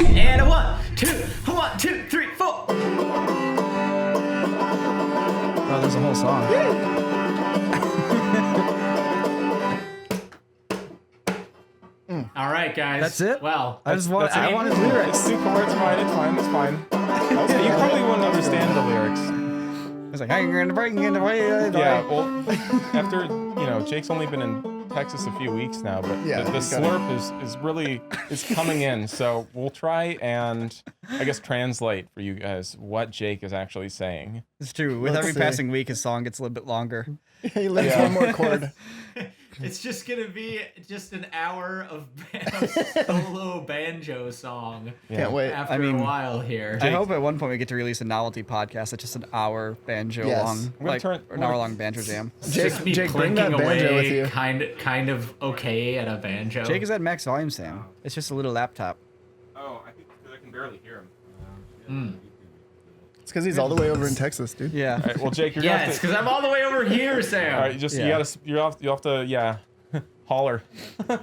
And a 1, 2, 1, 2, 3, 4. Oh, there's a whole song. All right, guys. That's it? Well, I wanted lyrics. It's super hard. It's fine. It's fine. You probably wouldn't understand the lyrics. It's like, I'm going to break in the way. Yeah, well, after, Jake's only been in Texas a few weeks now, but Yeah, the slurp is really coming in. So we'll try and, I guess, translate for you guys what Jake is actually saying. It's true. With every passing week, his song gets a little bit longer. He learns one more chord. it's just gonna be just an hour of solo banjo song. Can't wait. After a while here. I hope at one point we get to release a novelty podcast that's just an hour banjo long, an hour long banjo jam. Jake bring that banjo with you. Kind of okay at a banjo. Jake is at max volume, Sam. It's just a little laptop. Oh, I think because I can barely hear him. It's because he's all the way over in Texas, dude. Yeah. All right, well, Jake, you're Yeah, it's because I'm all the way over here, Sam. All right, you have to holler. I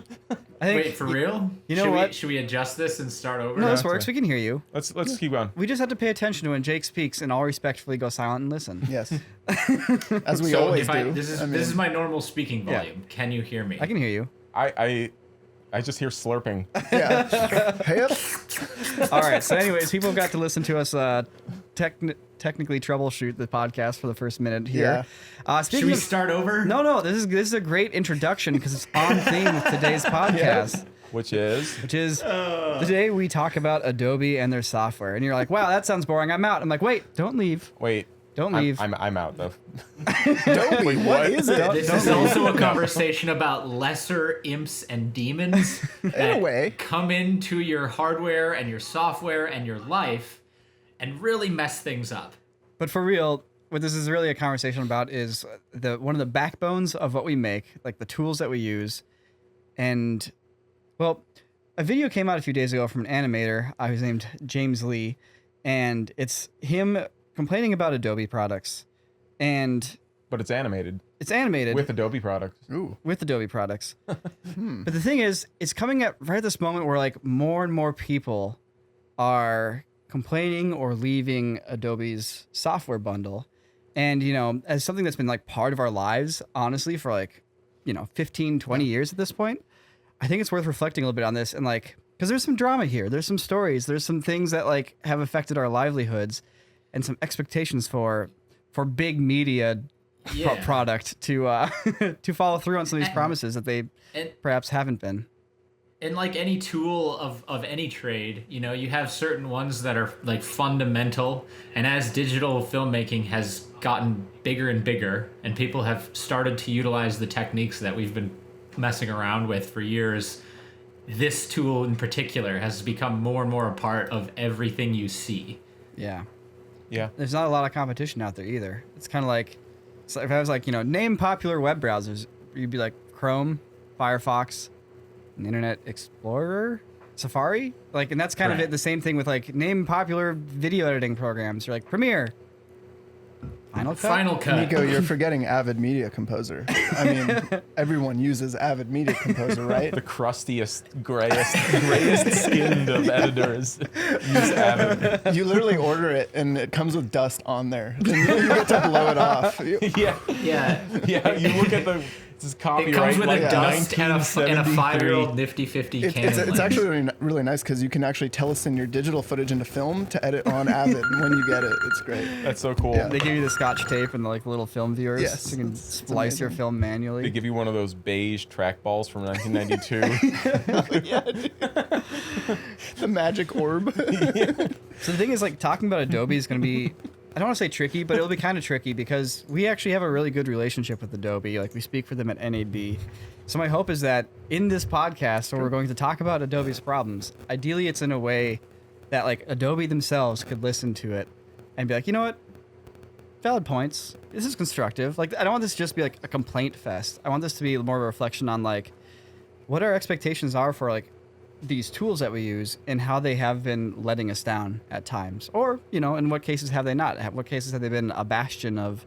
think, Wait, for real? You know what? Should we adjust this and start over? No, this works. We can hear you. Let's keep going. We just have to pay attention to when Jake speaks and all respectfully go silent and listen. Yes. As we always do. This is my normal speaking volume. Can you hear me? I can hear you. I just hear slurping. Yeah. Hey up. All right. So, anyways, people got to listen to us technically troubleshoot the podcast for the first minute here. Yeah. Should we start over? No. This is a great introduction because it's on theme with today's podcast. Which is today we talk about Adobe and their software, and you're like, "Wow, that sounds boring. I'm out." I'm like, "Wait, don't leave. Don't leave." I'm out though. Dobby, what is it? This is also a conversation about lesser imps and demons that a way. come into your hardware and your software and your life and really mess things up. But for real, what this is really a conversation about is one of the backbones of what we make, like the tools that we use. And, well, a video came out a few days ago from an animator who's named James Lee, and it's him complaining about Adobe products. But it's animated. It's animated. With Adobe products. Ooh. With Adobe products. But the thing is, it's coming at right at this moment where like more and more people are complaining or leaving Adobe's software bundle. And, as something that's been like part of our lives, honestly, for like, 15, 20 years at this point, I think it's worth reflecting a little bit on this. And like, because there's some drama here. There's some stories. There's some things that like have affected our livelihoods and some expectations for big media product to to follow through on some of these promises that they perhaps haven't been. And like any tool of any trade, you have certain ones that are like fundamental. And as digital filmmaking has gotten bigger and bigger, and people have started to utilize the techniques that we've been messing around with for years, this tool in particular has become more and more a part of everything you see. Yeah. Yeah. There's not a lot of competition out there either. It's kind of like, so if I was like, name popular web browsers, you'd be like Chrome, Firefox, and Internet Explorer, Safari, like, and that's kind of it. The same thing with like name popular video editing programs. You're like Premiere, Final Cut. Niko, you're forgetting Avid Media Composer. I mean, everyone uses Avid Media Composer, right? The crustiest, grayest skinned of editors use Avid. You literally order it, and it comes with dust on there. And you get to blow it off. Yeah. You look at the copyright. It comes with like a dust and a 5-year-old nifty 50 Canon. It's actually really nice because you can actually telesend your digital footage into film to edit on Avid when you get it. It's great. That's so cool. Yeah. They give you the Scotch tape and the like little film viewers. Yes. So you can splice your film manually. They give you one of those beige trackballs from 1992. The magic orb. So the thing is, like, talking about Adobe is going to be, I don't want to say tricky, but it'll be kind of tricky because we actually have a really good relationship with Adobe. Like, we speak for them at NAB. So my hope is that in this podcast, where we're going to talk about Adobe's problems, ideally it's in a way that, like, Adobe themselves could listen to it and be like, you know what? Valid points. This is constructive. Like, I don't want this to just be, like, a complaint fest. I want this to be more of a reflection on, like, what our expectations are for, like, these tools that we use and how they have been letting us down at times, or in what cases have they not? What cases have they been a bastion of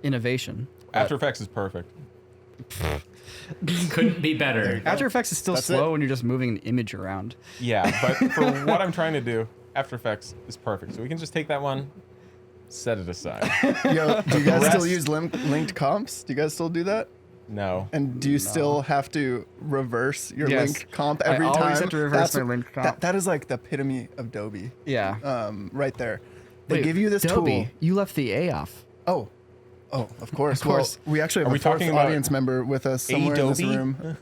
innovation? After Effects is perfect. Couldn't be better. After Effects is still That's slow it. when you're just moving an image around. Yeah, but for what I'm trying to do, After Effects is perfect. So we can just take that one, set it aside. Yo, do you guys The still rest- use linked comps? Do you guys still do that? No. And do you still have to reverse your Yes. link comp I every time? always have to reverse That's my what- link comp. That is like the epitome of Dobie, Yeah. right there. They Wait, give you this Dobby, tool. you left the A off. Oh, of course. Of course. Well, we actually have Are we a fourth talking about audience member with us somewhere in this Adobe? room.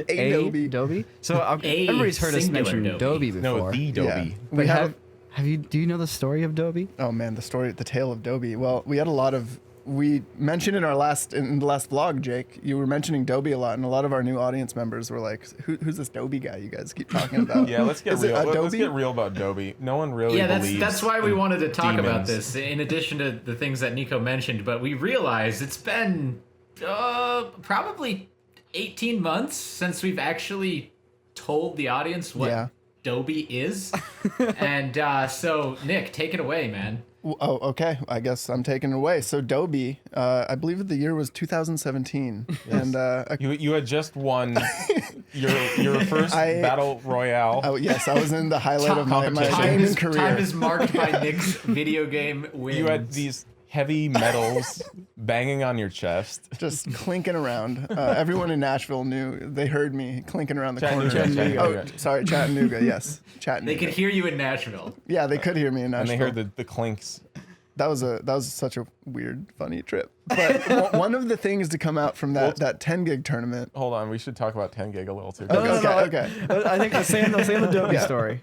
Adobe. Dobby. So everybody's heard us singular mention Dobby. Dobby before. No, the Dobby. But We have. have you? Do you know the story of Dobby? Oh man, the tale of Dobie. Well, we had a lot of. We mentioned in the last vlog, Jake. You were mentioning Dobie a lot, and a lot of our new audience members were like, "Who's this Dobie guy you guys keep talking about?" Yeah, let's get Is it real. Let's Adobe? get real about Dobie. No one really Yeah, believes. that's why we in wanted to talk about demons. this. In addition to the things that Niko mentioned, but we realized it's been probably 18 months since we've actually told the audience what Yeah. Dobie is. And so, Nick, take it away, man. Oh, okay. I guess I'm taking it away. So Dobie, I believe the year was 2017, and You had just won your first battle royale. oh yes, I was in the highlight of my competition. gaming career. Time is marked by Nick's video game wins. You had these heavy metals banging on your chest. Just clinking around. Everyone in Nashville knew. They heard me clinking around the corner. Chattanooga. Oh, sorry, Chattanooga. Yes, Chattanooga. They could hear you in Nashville. Yeah, they could hear me in And Nashville. they heard the clinks. That was such a weird, funny trip. But one of the things to come out from that 10 gig tournament. Hold on, we should talk about 10 gig a little too. Okay. I think let's say the Dobby story.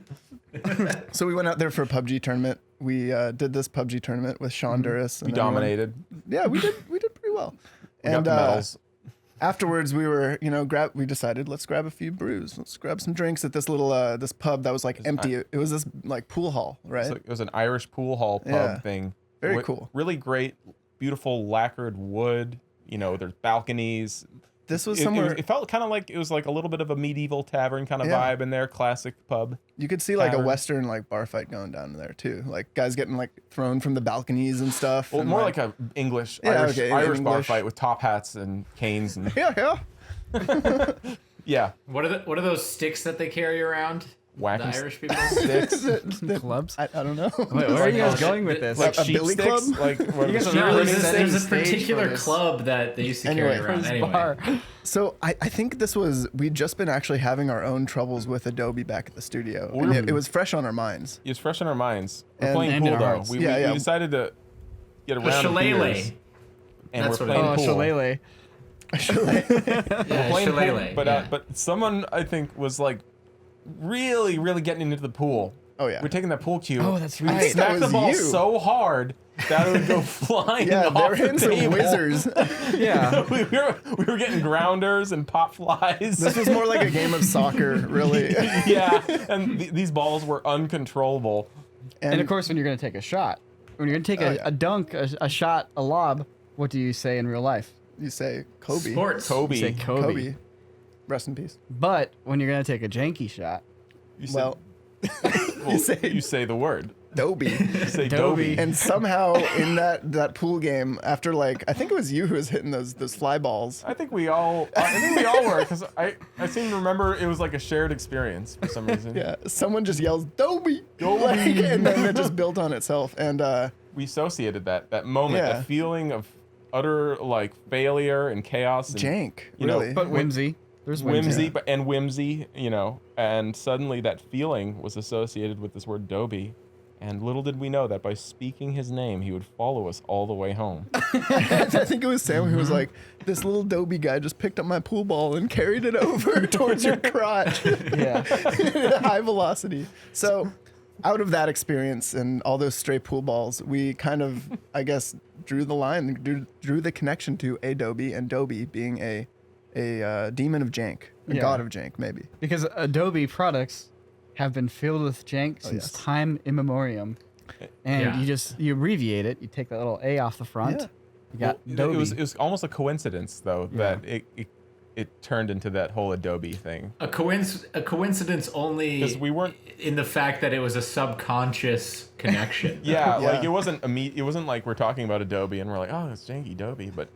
So we went out there for a PUBG tournament. We did this PUBG tournament with Sean Duras. We and everyone. dominated. Yeah, we did pretty well. We got the medals. Afterwards, we were, we decided let's grab a few brews. Let's grab some drinks at this little this pub that was like empty. It was this like pool hall, right? It was an Irish pool hall pub Yeah. thing. Very cool. Really great, beautiful lacquered wood. There's balconies. This was somewhere It felt kind of like it was like a little bit of a medieval tavern kind of Yeah. vibe in there. Classic pub. you could see like a tavern. Western like bar fight going down there too. Like guys getting like thrown from the balconies and stuff. Well, and, more like a English Yeah, Irish, okay, Irish bar English. fight with top hats and canes and yeah. yeah, What are those sticks that they carry around? whacking The Irish people? sticks. Clubs. I don't know. Wait, where are you guys going with this? Like A sheep billy sticks, club? like what You guys the are No, really sheep- setting there's a stage for particular this. club that they used to Anyway. carry around. This Anyway. bar. So I think we'd just been actually having our own troubles with Adobe back at the studio. And We're- it was fresh on our minds. It's fresh in our minds. We're And- playing and in pool our though. hearts. We Yeah. decided to get The around shillelagh. and That's we're what it playing is. pool. Shillelagh. Yeah, Playing pool, shillelagh. but yeah. but someone I think was like really getting into the pool. Oh, yeah. We're taking that pool cue. Oh, that's We right. smacked That the was ball you. so hard that it would go flying Yeah, off they're the hitting some table. whizzers. Yeah. we were getting grounders and pop flies. This was more like a game of soccer, really. yeah, and these balls were uncontrollable. And of course, when you're going to take a shot, when you're going to take Oh, yeah. a dunk, a shot, a lob, what do you say in real life? You say Kobe. Sports. Kobe. You say Kobe. Kobe. Rest in peace. But when you're going to take a janky shot, You say, Well, well, say- you say the word. Dobie. You say Dobby. Dobby. And somehow in that pool game, after I think it was you who was hitting those fly balls. I think we all were because I seem to remember it was like a shared experience for some reason. Yeah, someone just yells Dobie, and then it just built on itself. And We associated that moment, Yeah. the feeling of utter like failure and chaos and jank, you know, really. but whimsy. There's whimsy, and whimsy, and suddenly that feeling was associated with this word Dobby. And little did we know that by speaking his name, he would follow us all the way home. I think it was Sam who was like, "This little Dobie guy just picked up my pool ball and carried it over towards your crotch Yeah. at high velocity." So, out of that experience and all those stray pool balls, we kind of, I guess, drew the line, drew the connection to Adobe and Dobie being a demon of jank, a Yeah. god of jank, maybe. Because Adobe products have been filled with jank since yes. time immemorium. And Yeah. you abbreviate it. You take that little A off the front. Yeah. You got Well, Dobby. it was almost a coincidence though that it turned into that whole Adobe thing. A coincidence only 'Cause we weren't- in the fact that it was a subconscious connection. Yeah, Yeah. like it wasn't like we're talking about Adobe and we're like, oh, it's janky Dobby, but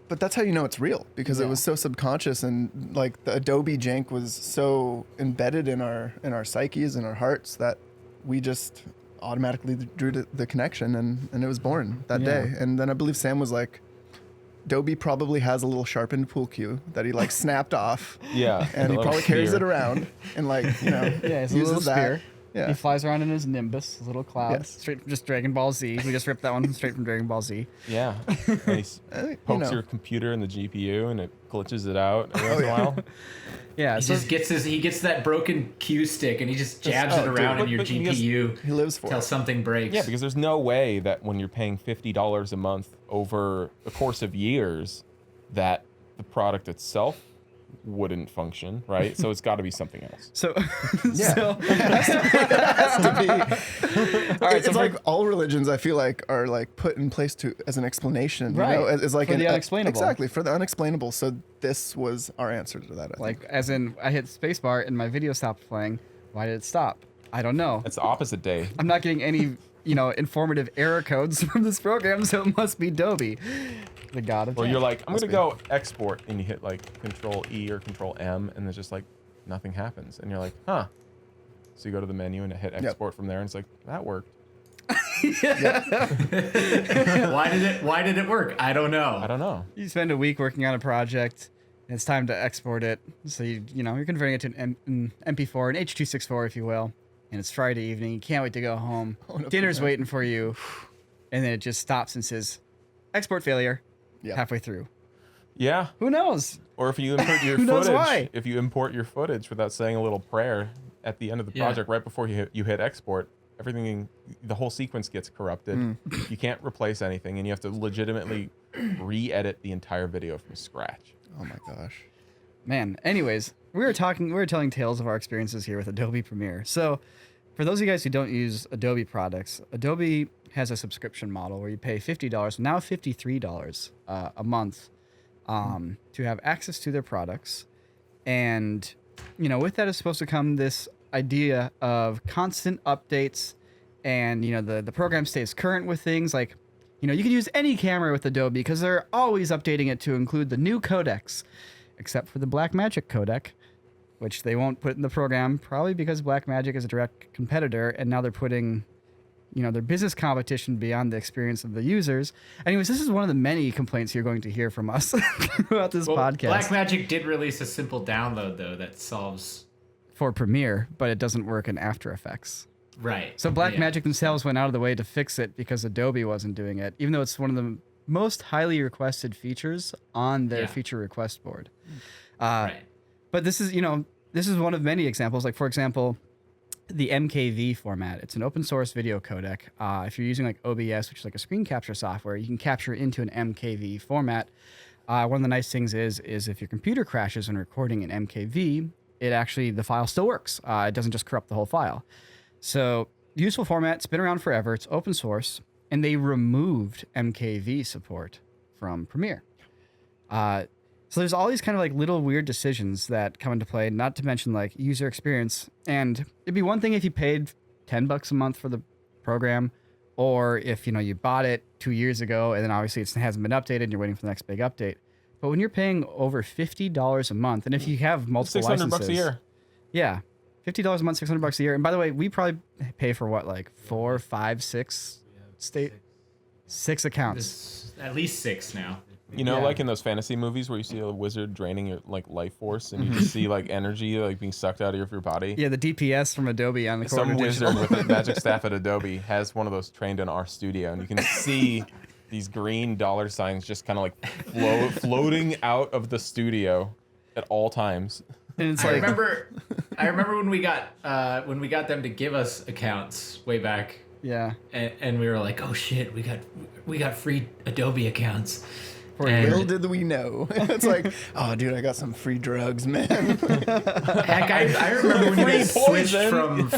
But that's how you know it's real, because it was so subconscious, and like the Adobe Jank was so embedded in our psyches and our hearts that we just automatically drew the connection, and it was born that day. And then I believe Sam was like, Dobby probably has a little sharpened pool cue that he like snapped off. Yeah. And he probably carries it around and like, it's a uses little that. spear. Yeah. He flies around in his nimbus, his little cloud, Yes. straight from just Dragon Ball Z. We just ripped that one straight from Dragon Ball Z. Yeah. And he pokes your computer in the GPU and it glitches it out every once in a while. Yeah, He just gets that broken cue stick and he just jabs it around in your GPU He lives for till it. something breaks. Yeah, because there's no way that when you're paying $50 a month over the course of years, that the product itself wouldn't function, right? So it's got to be something else. So, Yeah. so It has to be. all right, It's so like all religions, I feel like, are like put in place as an explanation. Right. You know? It's like For the unexplainable. Exactly, for the unexplainable. So this was our answer to that. I think. like, as in, I hit spacebar and my video stopped playing. Why did it stop? I don't know. It's the opposite day. I'm not getting any, informative error codes from this program, so it must be Dobby, the god of Or Jank. you're like, I'm Must going to go export, and you hit like Control E or Control M, and there's just like nothing happens. And you're like, huh. So you go to the menu and hit export from there, and it's like, that worked. Why did it work? I don't know. I don't know. You spend a week working on a project, and it's time to export it. So you're converting it to an MP4, an H.264, if you will. And it's Friday evening. You can't wait to go home. Dinner's waiting for you, and then it just stops and says, "Export failure." Yeah. Halfway through. Yeah. Who knows? Or if you import your Who knows footage, why? if you import your footage without saying a little prayer at the end of the Yeah. project, right before you hit export, the whole sequence gets corrupted. You can't replace anything, and you have to legitimately re-edit the entire video from scratch. Oh my gosh. Man, anyways, we were telling tales of our experiences here with Adobe Premiere. So, for those of you guys who don't use Adobe products, Adobe has a subscription model where you pay $50, now $53 a month to have access to their products. And, with that is supposed to come this idea of constant updates, and, the program stays current with things like, you can use any camera with Adobe because they're always updating it to include the new codecs, except for the Blackmagic codec, which they won't put in the program, probably because Blackmagic is a direct competitor, and now they're putting, their business competition beyond the experience of the users. Anyways, this is one of the many complaints you're going to hear from us throughout this podcast. Blackmagic did release a simple download though that solves for Premiere, but it doesn't work in After Effects. right. So Blackmagic themselves went out of the way to fix it because Adobe wasn't doing it, even though it's one of the most highly requested features on their feature request board. Right. But this is one of many examples. Like, for example, the MKV format. It's an open source video codec. If you're using like OBS, which is like a screen capture software, you can capture into an MKV format. One of the nice things is if your computer crashes when recording in MKV, the file still works. It doesn't just corrupt the whole file. So, useful format. It's been around forever. It's open source, and they removed MKV support from Premiere. So there's all these kind of like little weird decisions that come into play, not to mention like user experience. And it'd be one thing if you paid $10 a month for the program, or if, you bought it 2 years ago and then obviously it hasn't been updated and you're waiting for the next big update. But when you're paying over $50 a month, and if you have multiple licenses, $600 a year. Yeah. $50 a month, $600 a year. And by the way, we probably pay for what, like 4, 5, 6 six accounts. At least 6 now. Like in those fantasy movies where you see a wizard draining your like life force, and you just see like energy like being sucked out of your body. Yeah, the DPS from Adobe on the Some corner. wizard with a magic staff at Adobe has one of those trained in our studio, and you can see these green dollar signs just kind of like floating out of the studio at all times. And it's I like, remember when we got them to give us accounts way back, yeah. and we were like, oh shit, we got free Adobe accounts. Little did we know. It's like, oh, dude, I got some free drugs, man. Heck, I remember when you guys switched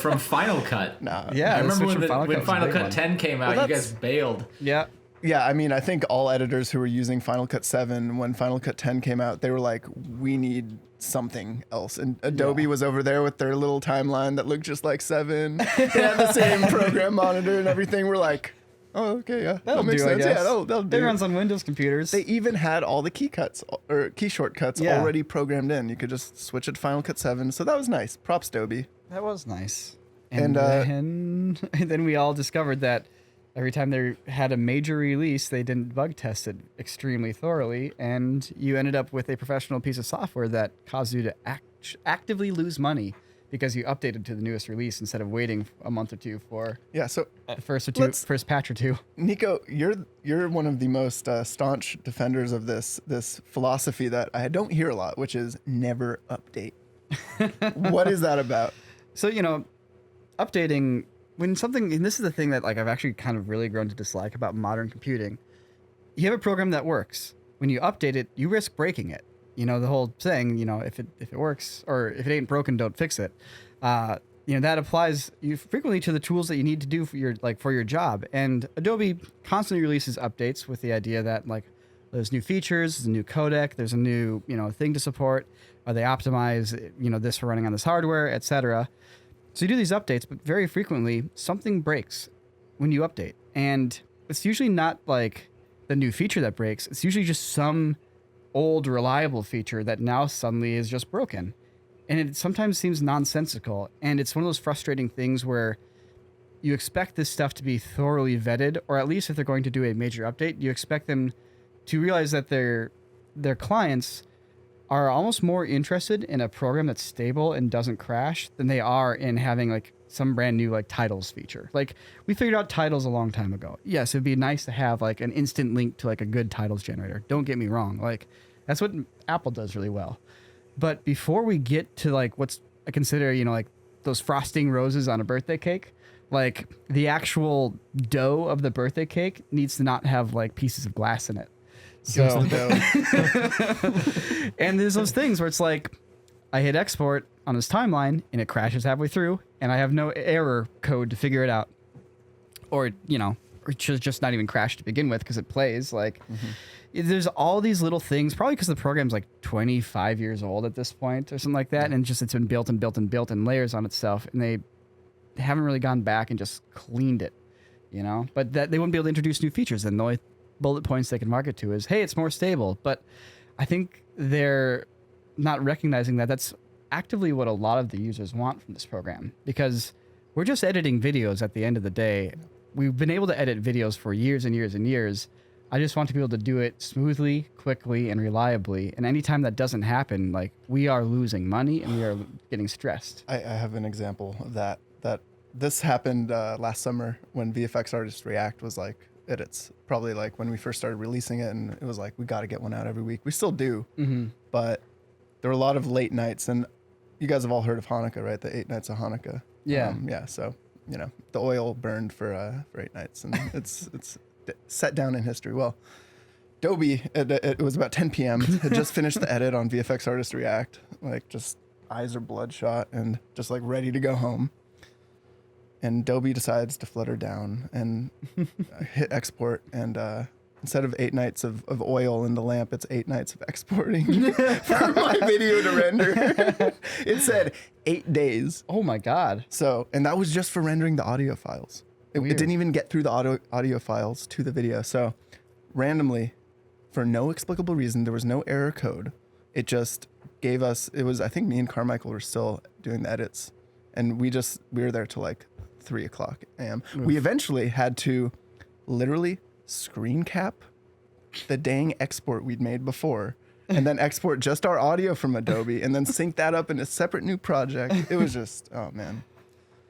from Final Cut. Nah. Yeah, I remember switch when from when Cut Final was a big Cut one. 10 came out, Well, you guys bailed. Yeah. Yeah, I mean, I think all editors who were using Final Cut 7 when Final Cut 10 came out, they were like, we need something else. And Adobe was over there with their little timeline that looked just like 7. They had the same program monitor and everything. We're like, Oh, okay, yeah. That'll makes do, I sense. guess. Yeah, that'll do. It runs on Windows computers. They even had all the key cuts or key shortcuts Yeah. already programmed in. You could just switch it to Final Cut 7. So that was nice. Props, Dobby. That was nice. And, And then we all discovered that every time they had a major release, they didn't bug test it extremely thoroughly, and you ended up with a professional piece of software that caused you to actively lose money because you updated to the newest release instead of waiting a month or two for Yeah, so the first patch or two. Nico, you're one of the most staunch defenders of this philosophy that I don't hear a lot, which is never update. What is that about? So, updating when something, and this is the thing that like I've actually kind of really grown to dislike about modern computing. You have a program that works. When you update it, you risk breaking it. The whole saying, if it works or if it ain't broken, don't fix it. That applies frequently to the tools that you need to do for your job. And Adobe constantly releases updates with the idea that like there's new features, there's a new codec, there's a new thing to support. Or they optimize this for running on this hardware, etc. So you do these updates, but very frequently something breaks when you update, and it's usually not like the new feature that breaks. It's usually just some old reliable feature that now suddenly is just broken. And it sometimes seems nonsensical. And it's one of those frustrating things where you expect this stuff to be thoroughly vetted, or at least if they're going to do a major update, you expect them to realize that their clients are almost more interested in a program that's stable and doesn't crash than they are in having like some brand new like titles feature. Like we figured out titles a long time ago. Yes, it'd be nice to have like an instant link to like a good titles generator. Don't get me wrong. Like that's what Apple does really well. But before we get to like what's I consider, like those frosting roses on a birthday cake, like the actual dough of the birthday cake needs to not have like pieces of glass in it. So, and there's those things where it's like, I hit export on this timeline and it crashes halfway through and I have no error code to figure it out. Or, or it should just not even crash to begin with because it plays. Like, there's all these little things, probably because the program's like 25 years old at this point or something like that. And just it's been built and built and built in layers on itself. And they haven't really gone back and just cleaned it, But that they wouldn't be able to introduce new features. And the only bullet points they can market to is, hey, it's more stable. But I think they're not recognizing that that's actively what a lot of the users want from this program, because we're just editing videos at the end of the day. We've been able to edit videos for years and years and years. I just want to be able to do it smoothly, quickly, and reliably. And anytime that doesn't happen, like we are losing money and we are getting stressed. I have an example of that this happened last summer when VFX Artist React was like edits, probably like when we first started releasing it, and it was like we got to get one out every week. We still do, but there were a lot of late nights, and you guys have all heard of Hanukkah, right? The 8 nights of Hanukkah. Yeah. So the oil burned for 8 nights, and it's set down in history. Well, Dobby, it was about 10 p.m. had just finished the edit on VFX Artist React, like just eyes are bloodshot and just like ready to go home. And Dobby decides to flutter down and hit export. And instead of 8 nights of oil in the lamp, it's 8 nights of exporting for my video to render. It said 8 days. Oh my God. So, and that was just for rendering the audio files. It didn't even get through the audio files to the video. So randomly, for no explicable reason, there was no error code. It just gave us, I think me and Carmichael were still doing the edits. And we were there till like 3 o'clock a.m. We eventually had to literally screen cap the dang export we'd made before and then export just our audio from Adobe and then sync that up in a separate new project. It was just, oh man.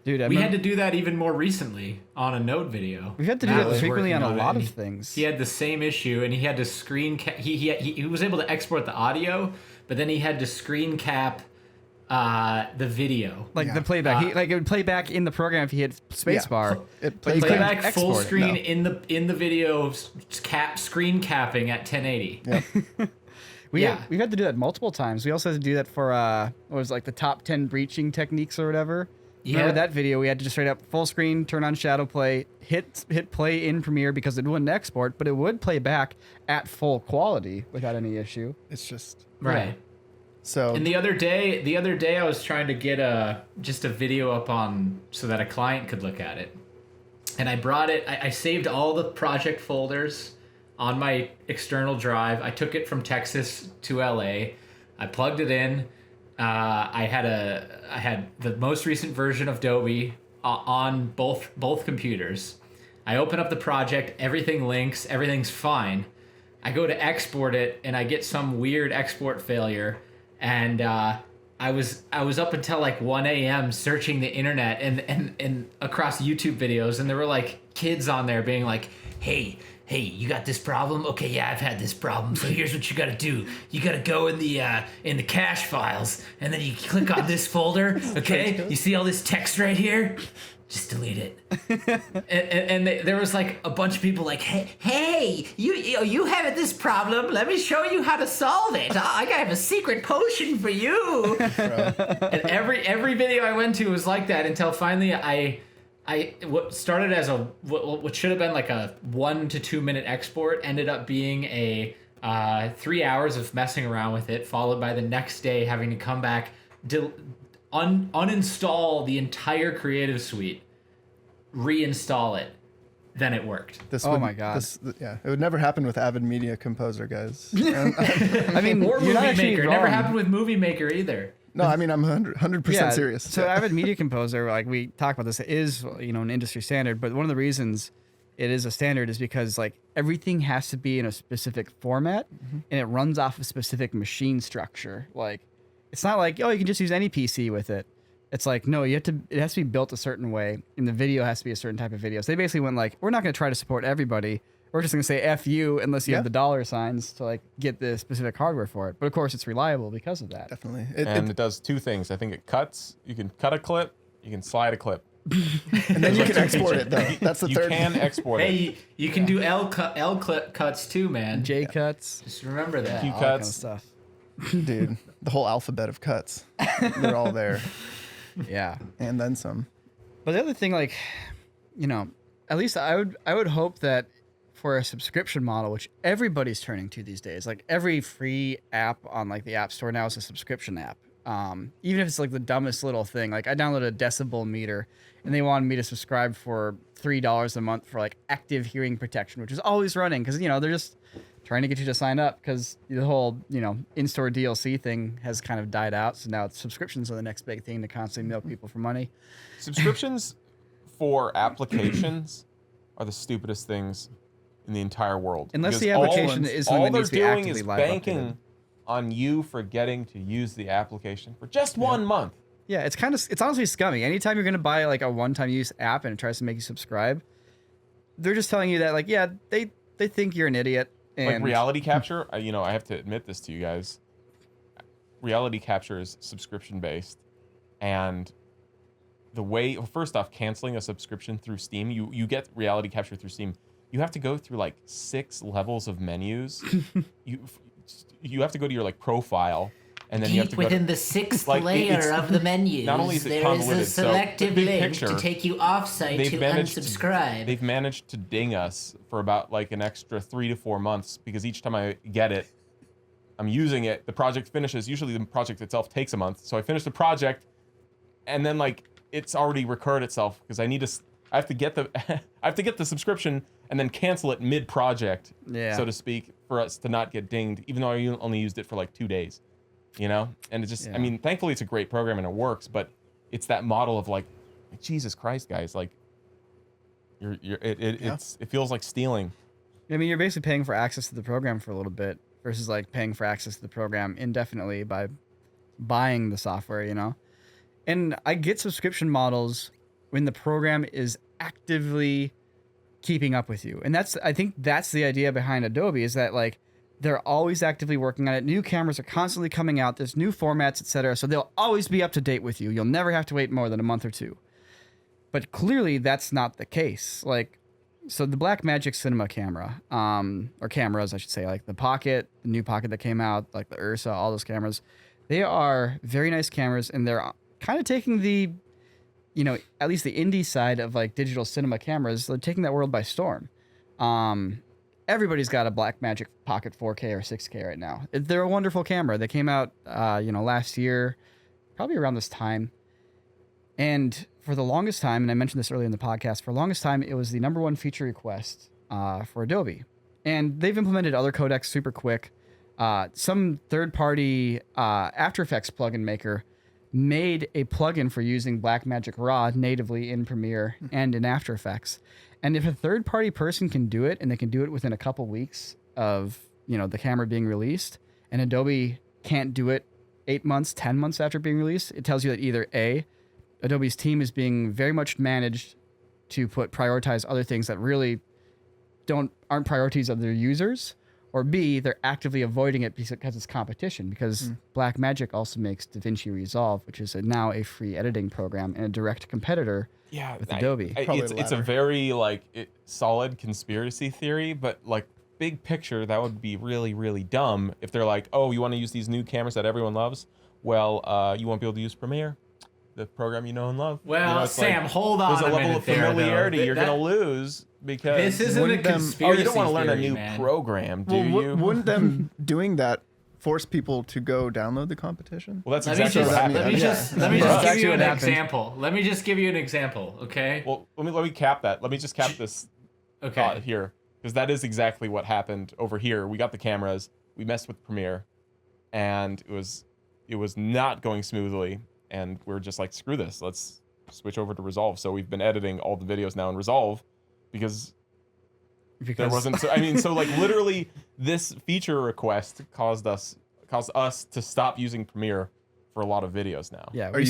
Dude, we had to do that even more recently on a Node video. We've had to do that frequently on a lot of things. He had the same issue, and he had to screen cap. He was able to export the audio, but then he had to screen cap the video, like the playback. It would play back in the program if he hit spacebar. It plays back full export screen in the video, screen capping at 1080. Yep. We've had to do that multiple times. We also had to do that for what was like the top 10 breaching techniques or whatever. Remember that video? We had to just straight up full screen, turn on shadow play, hit play in Premiere because it wouldn't export, but it would play back at full quality without any issue. It's just right. So and the other day I was trying to get just a video up on so that a client could look at it, and I brought it. I saved all the project folders on my external drive. I took it from Texas to LA. I plugged it in. I had the most recent version of Dobby on both computers. I open up the project. Everything links. Everything's fine. I go to export it, and I get some weird export failure. And I was up until like 1 a.m. searching the internet and across YouTube videos, and there were like kids on there being like, hey, you got this problem? Okay, yeah, I've had this problem. So here's what you got to do. You got to go in the cache files, and then you click on this folder. Okay, you see all this text right here? Just delete it. and there was like a bunch of people like, hey, you have this problem. Let me show you how to solve it. I have a secret potion for you. And every video I went to was like that until finally what started as what should have been like a 1 to 2 minute export ended up being a 3 hours of messing around with it, followed by the next day having to come back, uninstall the entire Creative Suite, reinstall it, then it worked. My God. It would never happen with Avid Media Composer, guys. I mean, Or you're not Movie actually Maker. wrong. Never happened with Movie Maker either. No, I mean, I'm 100% serious. So Avid Media Composer, like we talked about this, it is, an industry standard, but one of the reasons it is a standard is because like everything has to be in a specific format, and it runs off a specific machine structure. Like, it's not like, you can just use any PC with it. It's like, no, it has to be built a certain way, and the video has to be a certain type of video. So they basically went like, we're not going to try to support everybody. We're just going to say F you unless you have the dollar signs to like get the specific hardware for it. But of course, it's reliable because of that. Definitely. It does two things. I think it cuts. You can cut a clip. You can slide a clip. And then you can export it, though. That's the third. You can export it. Hey, you can do L clip cuts too, man. J cuts. Just remember that. Q All that kind of cuts. stuff. Dude, the whole alphabet of cuts. They're all there. Yeah. And then some. But the other thing, like, at least I would hope that for a subscription model, which everybody's turning to these days, like every free app on like the App Store now is a subscription app. Even if it's like the dumbest little thing, like I downloaded a decibel meter and they wanted me to subscribe for $3 a month for like active hearing protection, which is always running because, they're just trying to get you to sign up because the whole, in-store DLC thing has kind of died out. So now subscriptions are the next big thing to constantly milk people for money. Subscriptions for applications are the stupidest things in the entire world. Unless Because the application is something that needs to be all they're actively doing is live banking updated. on you forgetting to use the application for just 1 month. Yeah, it's honestly scummy. Anytime you're going to buy like a one-time use app and it tries to make you subscribe, they're just telling you that like, yeah, they think you're an idiot. And Like reality capture, I have to admit this to you guys. Reality capture is subscription based, and first off, canceling a subscription through Steam, you get reality capture through Steam. You have to go through like 6 levels of menus. you have to go to your like profile, and then you have to go within to, the 6th like, layer of the menus. not only is it there is convoluted, a so selective big link picture, to take you off-site to unsubscribe. They've managed to ding us for about like an extra 3 to 4 months because each time I get it, I'm using it. The project finishes. Usually the project itself takes a month, so I finish the project, and then like it's already recurred itself because I have to get the subscription and then cancel it mid-project, so to speak, for us to not get dinged, even though I only used it for like 2 days. And it's just, I mean, thankfully it's a great program and it works, but it's that model of like, Jesus Christ, guys, like, it feels like stealing. I mean, you're basically paying for access to the program for a little bit versus like paying for access to the program indefinitely by buying the software, And I get subscription models when the program is actively keeping up with you. And I think that's the idea behind Adobe is that like they're always actively working on it. New cameras are constantly coming out. There's new formats, etc. So they'll always be up to date with you. You'll never have to wait more than a month or two. But clearly that's not the case. Like, so the Blackmagic Cinema camera, or cameras, I should say, like the Pocket, the new Pocket that came out, like the Ursa, all those cameras, they are very nice cameras, and they're kind of taking the, at least the indie side of like digital cinema cameras, they're taking that world by storm. Everybody's got a Blackmagic Pocket 4K or 6K right now. They're a wonderful camera. They came out, last year, probably around this time. And for the longest time, and I mentioned this earlier in the podcast, for the longest time, it was the #1 feature request for Adobe. And they've implemented other codecs super quick. Some third-party After Effects plugin maker made a plugin for using Blackmagic Raw natively in Premiere and in After Effects. And if a third-party person can do it, and they can do it within a couple weeks of the camera being released, and Adobe can't do it 8 months, 10 months after being released, it tells you that either A, Adobe's team is being very much managed to prioritize other things that really aren't priorities of their users, or B, they're actively avoiding it because it's competition. Because Blackmagic also makes DaVinci Resolve, which is now a free editing program and a direct competitor with Adobe. It's a very solid conspiracy theory, but big picture, that would be really, really dumb if they're like, oh, you want to use these new cameras that everyone loves? Well, you won't be able to use Premiere, the program you know and love. Well, Sam, hold on. There's a level of familiarity you're going to lose because this isn't a conspiracy you don't want to learn theory, a new man. program, do you? Wouldn't them doing that force people to go download the competition? Well, that's exactly what happened. Let me just give you an example. Let me just give you an example, okay? Well, let me cap that. Let me just cap this thought here, because that is exactly what happened over here. We got the cameras, we messed with Premiere, and it was not going smoothly, and we're just like, screw this, let's switch over to Resolve. So we've been editing all the videos now in Resolve because there wasn't. So literally, this feature request caused us to stop using Premiere for a lot of videos now. Yeah, we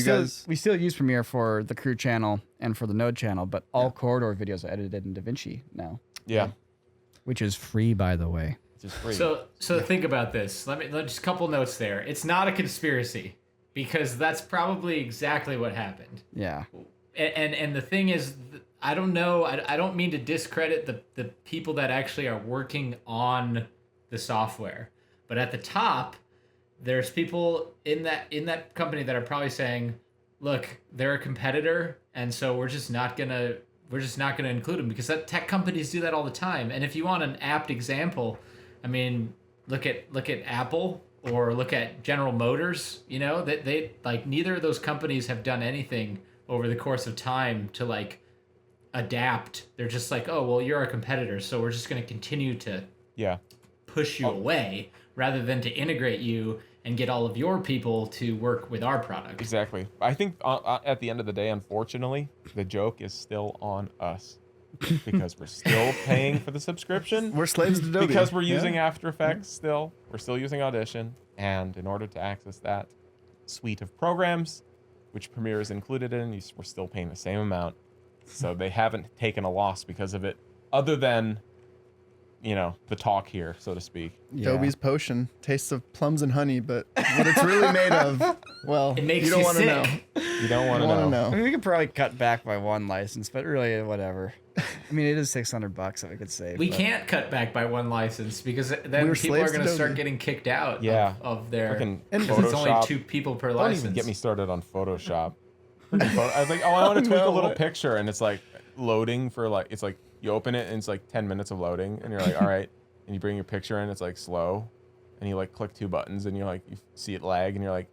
still use Premiere for the crew channel and for the node channel, but all corridor videos are edited in DaVinci now. Yeah, which is free, by the way. Which is free. So think about this. Just a couple notes there. It's not a conspiracy, because that's probably exactly what happened. Yeah. And the thing is, I don't know. I don't mean to discredit the people that actually are working on the software, but at the top, there's people in that company that are probably saying, "Look, they're a competitor, and so we're just not gonna include them," because tech companies do that all the time. And if you want an apt example, I mean, look at Apple or look at General Motors. They neither of those companies have done anything over the course of time to adapt. They're just like, oh, well, you're a competitor, so we're just going to continue to push you away rather than to integrate you and get all of your people to work with our product. Exactly. I think at the end of the day, unfortunately, the joke is still on us because we're still paying for the subscription. We're slaves to Dobby. Because we're using After Effects still. We're still using Audition. And in order to access that suite of programs, which Premiere is included in, we're still paying the same amount. So they haven't taken a loss because of it, other than, the talk here, so to speak. Yeah. Dobby's potion tastes of plums and honey, but what it's really made of, well, it makes you don't you want to know. You don't want to know. I mean, we could probably cut back by one license, but really, whatever. I mean, it is $600 that we could save. We can't cut back by one license because then people are going to start getting kicked out of their... And because it's only 2 people per license. Don't even get me started on Photoshop. I was like, I want to tweak a little picture, and it's loading for you open it and it's 10 minutes of loading, and you're like, all right, and you bring your picture in, it's slow, and you click 2 buttons, and you see it lag, and you're like,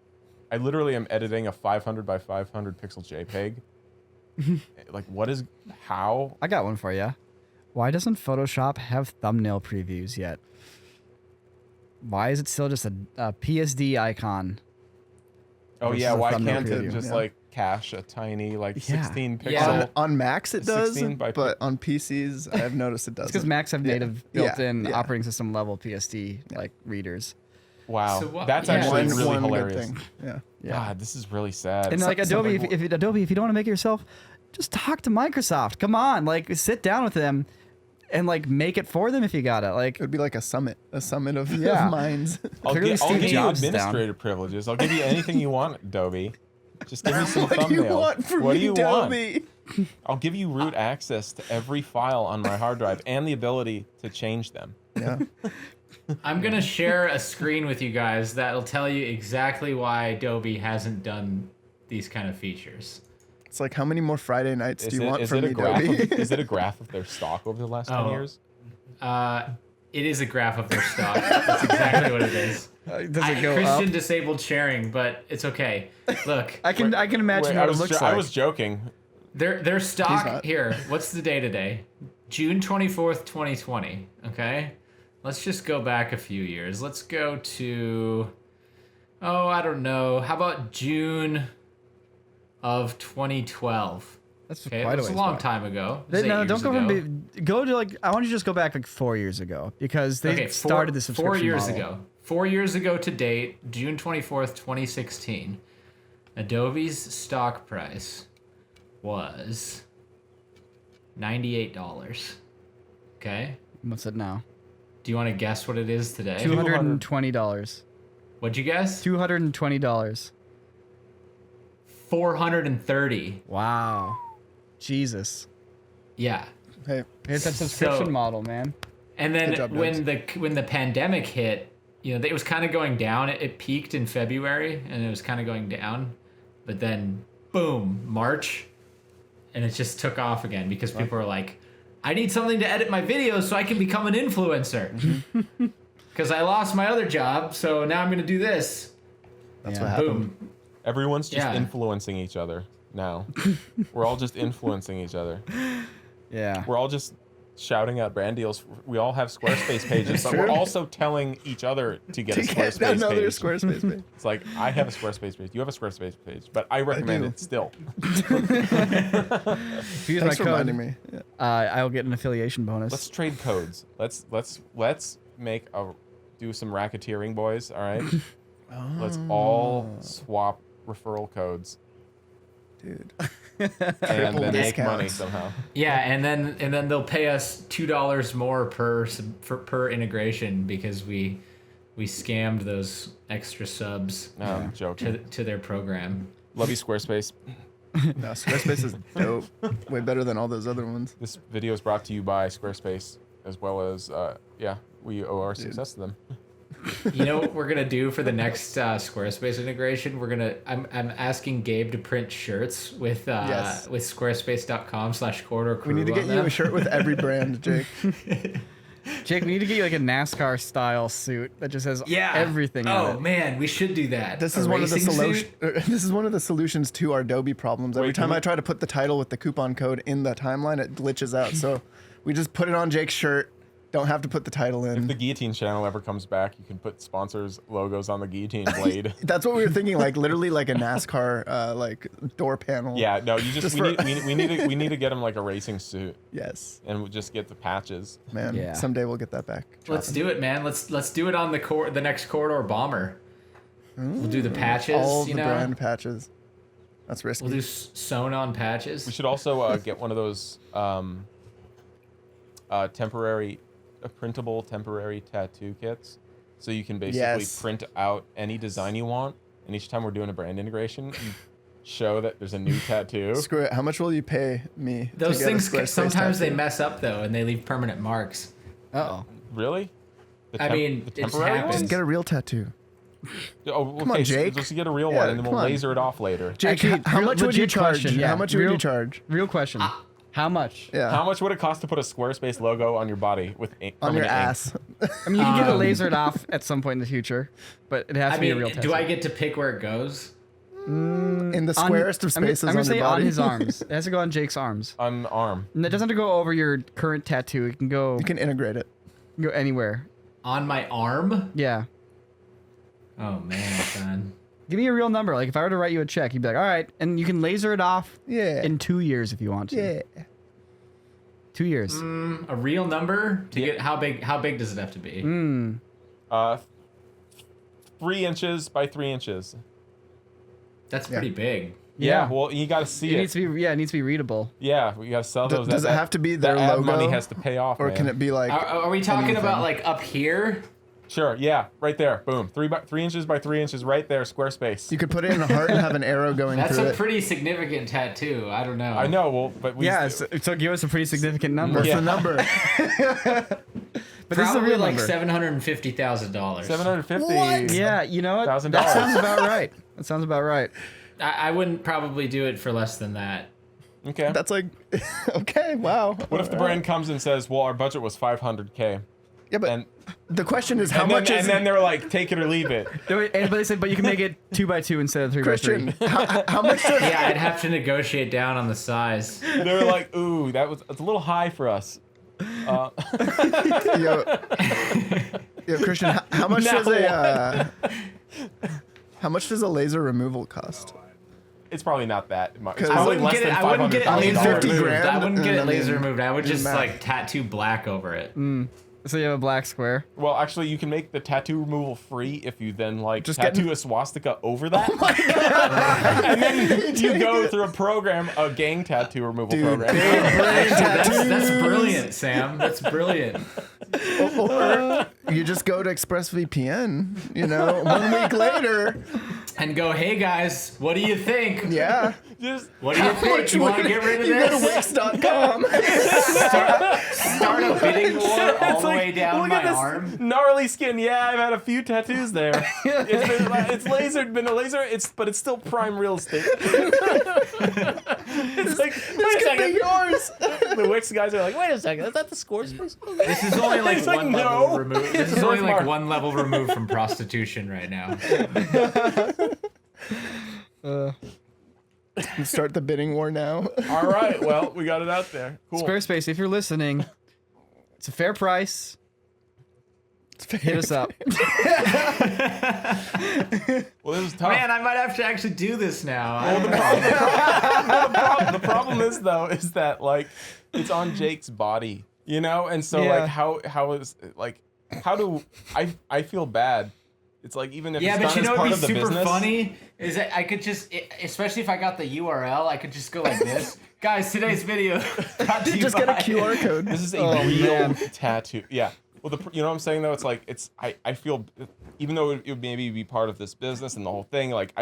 I literally am editing a 500 by 500 pixel JPEG. How? I got one for you. Why doesn't Photoshop have thumbnail previews yet? Why is it still just a PSD icon? Oh yeah, why can't it just cache a tiny 16 pixel? Yeah. On Macs it does, by but on PCs I've noticed it doesn't. It's because Macs have native built-in operating system level PSD readers. Wow, So that's actually really one hilarious. Thing. Yeah. God, this is really sad. And Adobe, if you don't want to make it yourself, just talk to Microsoft. Come on, sit down with them and make it for them if you got it. It would be like a summit of minds. I'll give you administrative privileges. I'll give you anything you want, Adobe. Just give me some thumbnails. What do you want from me, Dobby? I'll give you root access to every file on my hard drive and the ability to change them. Yeah. I'm going to share a screen with you guys that'll tell you exactly why Adobe hasn't done these kind of features. It's how many more Friday nights do you want from me, Dobby? Is it a graph of their stock over the last 10 years? It is a graph of their stock. That's exactly what it is. Does it go Christian up? disabled sharing, but it's okay. Look, I can imagine what it looks like. I was joking. Their He's stock not. here. What's the day today? June 24th, 2020. Okay. Let's just go back a few years. Let's go to, I don't know. How about June of 2012? That's Okay, quite a that's a ways long back. time ago. It was 8 No, years don't go ago. from go to like. I want you to just go back like 4 years ago because they Okay, started the subscription 4 years model. ago. 4 years ago to date, June 24th, 2016. Adobe's stock price was $98. Okay? What's it now? Do you want to guess what it is today? $220. What'd you guess? $220. $430. Wow. Jesus. Yeah. Hey, It's that subscription So- model, man. And then Good job, when the pandemic hit, it was kind of going down. It peaked in February and it was kind of going down, but then boom, March, and it just took off again because people were like, I need something to edit my videos so I can become an influencer. Because I lost my other job, so now I'm gonna do this. that's Yeah. what happened. Boom. Everyone's just Yeah. influencing each other now. We're all just influencing each other. Yeah. We're all just shouting out brand deals. We all have Squarespace pages, but we're true. also telling each other to get a To get Squarespace another page. Squarespace page. It's like, I have a Squarespace page. You have a Squarespace page, but I recommend do. it still. If you use my Thanks for code, reminding me. Yeah. I'll get an affiliation bonus. Let's trade codes. Let's do some racketeering, boys. All right. Let's all swap referral codes Dude. and Triple then make money discounts. somehow. Yeah, and then they'll pay us $2 more per integration because we scammed those extra subs No, I'm joking. to their program. Love you, Squarespace. No, Squarespace is dope. Way better than all those other ones. This video is brought to you by Squarespace, as well as we owe our success to them. You know what we're gonna do for the next Squarespace integration? I'm asking Gabe to print shirts with Yes. with squarespace.com/corridor. We need to get you a shirt with every brand, Jake. Jake, we need to get you like a NASCAR style suit that just has everything on Oh it. man, we should do that. This A is one of the racing solutions. suit? This is one of the solutions to our Dobby problems. Every Wait, time can we- I try to put the title with the coupon code in the timeline, it glitches out. So we just put it on Jake's shirt. Don't have to put the title If in. the Guillotine channel ever comes back, you can put sponsors' logos on the Guillotine blade. That's what we were thinking. Like literally, like a NASCAR like door panel. Yeah, no, you just, Just we need to get him like a racing suit, Yes, and we'll just get the patches. man. Yeah. Someday we'll get that back. Let's do it, man. Let's do it on the next corridor bomber. We'll do the patches. All you the know, brand patches. That's risky. we'll do sewn on patches. We should also get one of those printable temporary tattoo kits, so you can basically Yes. print out any design you want, and each time we're doing a brand integration, you show that there's a new tattoo. Screw it. How much will you pay me? Those to get a things Squarespace sometimes they tattoo? mess up though, and they leave permanent marks. Uh-oh. Really? I mean, the it temporary happens. ones? Just get a real tattoo. Oh, okay. Come on, Jake. So let's get a real Yeah, one, and then come we'll on. laser it off later. Jake, Actually, how much would you legit charge? question, yeah. How much would you charge? Real question. How much? Yeah. How much would it cost to put a Squarespace logo on your body with ink, On your permanent ink? ass. I mean, you can get it lasered off at some point in the future, but it has I to be a mean, real tattoo. do I get to pick where it goes? In the squarest of spaces I'm on gonna say your body. on his arms. It has to go on Jake's arms. On arm. And it doesn't have to go over your current tattoo. It can go You can integrate it. anywhere. On my arm? Yeah. Oh man, son. Give me a real number. Like if I were to write you a check, you'd be like, all right, and you can laser it off Yeah. in 2 years if you want to. Yeah. 2 years. A real number to Yeah. get how big? How big does it have to be? 3 inches by 3 inches. That's pretty big. Yeah. Well, you got to see It it. needs to be. Yeah, it needs to be readable. Yeah, we got to sell those. Does it have to be their that ad logo? money has to pay off, Or man. can it be like Are we talking anything? about like up here? Sure. Yeah. Right there. Boom. 3 inches by 3 inches. Right there. Squarespace. You could put it in a heart and have an arrow going That's through a it. pretty significant tattoo. I don't know. I know. Well, but we. Yeah, so give us a pretty significant number. What's Yeah. the number? But this is a Probably real like number. $750,000. 750. What? Yeah, you know what? $1,000. That sounds about right. That sounds about right. I wouldn't probably do it for less than that. Okay. That's like, okay, wow. What if the brand comes and says, "Well, our budget was 500K. Yeah, but And- the question is how and much then, is and then they're like, take it or leave it. But they said, but you can make it 2x2 instead of 3x3. Christian? How much does Yeah, I'd have to negotiate down on the size. They're like, ooh, it's a little high for us. yo, Christian? How much Now how much does a laser removal cost? It's probably not that much. It's 'Cause I probably wouldn't less get it. than I wouldn't get it $500,000. laser 50 removed. grand? I wouldn't get it I laser mean, removed. I would just math. like tattoo black over it. So you have a black square. Well, actually, you can make the tattoo removal free if you then like Just tattoo get- a swastika over that. And then you go through a program, a gang tattoo removal program. That's brilliant, Sam. That's brilliant. Or you just go to ExpressVPN, 1 week later. And go, hey guys, what do you think? Yeah. Just What do you think? You want to get rid of You go to this? Wix.com. Start a bidding war all the way down look my at this arm. gnarly skin. Yeah, I've had a few tattoos there. It's lasered, been a laser. But it's still prime real estate. It's like, wait a second. yours. The Wix guys are like, wait a second, is that the Squarespace? This is only like It's like, one no. level removed. This is only like Birthmark. one level removed from prostitution right now. Start the bidding war now. All right, well, we got it out there. Cool. Squarespace, if you're listening, it's a fair price. Hit us up. Well, this is tough. Man, I might have to actually do this now. The problem is though is that like it's on Jake's body, and so Yeah. like how is like how do I feel bad? It's like even if Yeah, it's but done you as know part what'd of be the super business, funny is that I could just, especially if I got the URL, I could just go like this. Guys, today's video brought to you Just get a by- QR code. this is a Oh, real man. tattoo. Yeah. Well, you know what I'm saying though? It's like I feel even though it would maybe be part of this business and the whole thing, like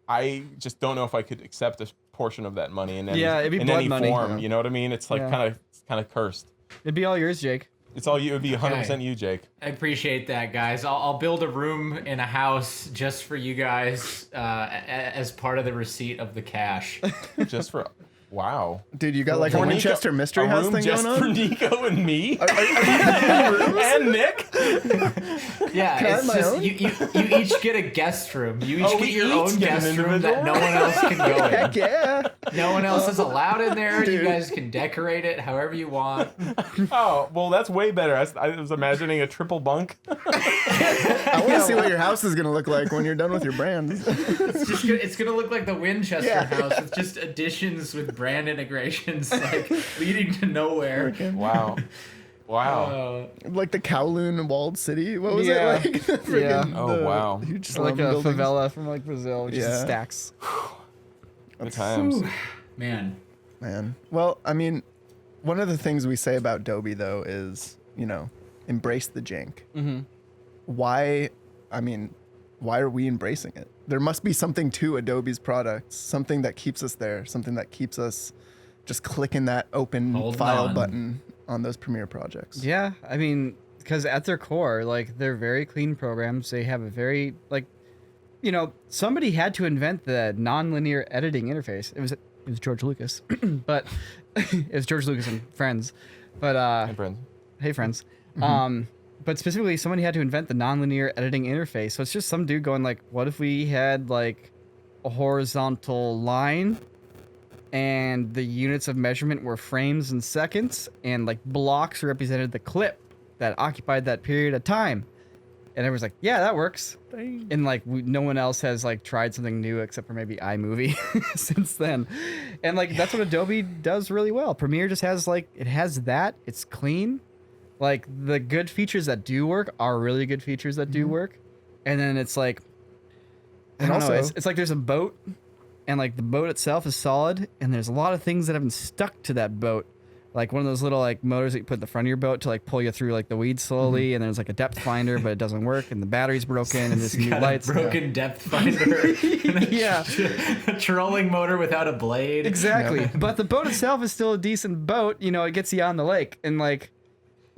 I just don't know if I could accept a portion of that money in any, Yeah, it'd be in blood any money. form. Yeah. You know what I mean? It's like Yeah. kind of cursed. It'd be all yours, Jake. It's all you. It would be 100% you, Jake. I appreciate that, guys. I'll build a room in a house just for you guys as part of the receipt of the cash. Just for wow. Dude, you got like a For Winchester Niko- Mystery a House room thing just going for on? Niko and me Are and Nick. Yeah, Can I have it's my just own? you each get a guest room. You each Oh, get we your each own get an guest room individual that no one else can go in. Heck yeah. No one else is allowed in there. You Dude. guys can decorate it however you want. Oh, well, that's way better. I was imagining a triple bunk. I want to see what your house is going to look like when you're done with your brands. It's gonna look like the Winchester Yeah. house with just additions with brand integrations like leading to nowhere. Wow. Wow. Like the Kowloon walled city. What was Yeah. it like? Friggin' Yeah. Oh, the wow. Huge It's like slum a buildings. favela from like Brazil, just Yeah. stacks. Good times. Man, Man. Well, I mean, one of the things we say about Dobby though is, embrace the jank. Mm-hmm. Why are we embracing it? There must be something to Adobe's products, something that keeps us there, something that keeps us just clicking that open Holding file on. button on those Premiere projects. Yeah, I mean, because at their core, like, they're very clean programs. They have a very, like, somebody had to invent the non-linear editing interface. It was George Lucas, but it was George Lucas and friends. But Hey, friends. hey, friends. But specifically, somebody had to invent the non-linear editing interface. So it's just some dude going like, what if we had like a horizontal line and the units of measurement were frames and seconds and like blocks represented the clip that occupied that period of time. And everyone's like, yeah, that works. And like no one else has like tried something new except for maybe iMovie since then. And like that's what Adobe does really well. Premiere just has like, it has that, it's clean. Like the good features that do work are really good features that do work. And then it's like, I And don't know, also- it's like there's a boat and like the boat itself is solid and there's a lot of things that haven't stuck to that boat. Like one of those little like motors that you put in the front of your boat to like pull you through like the weeds slowly, and there's like a depth finder, but it doesn't work, and the battery's broken, and there's new got lights. a broken depth finder. Yeah. A trolling motor without a blade. Exactly. But the boat itself is still a decent boat. It gets you on the lake, and like,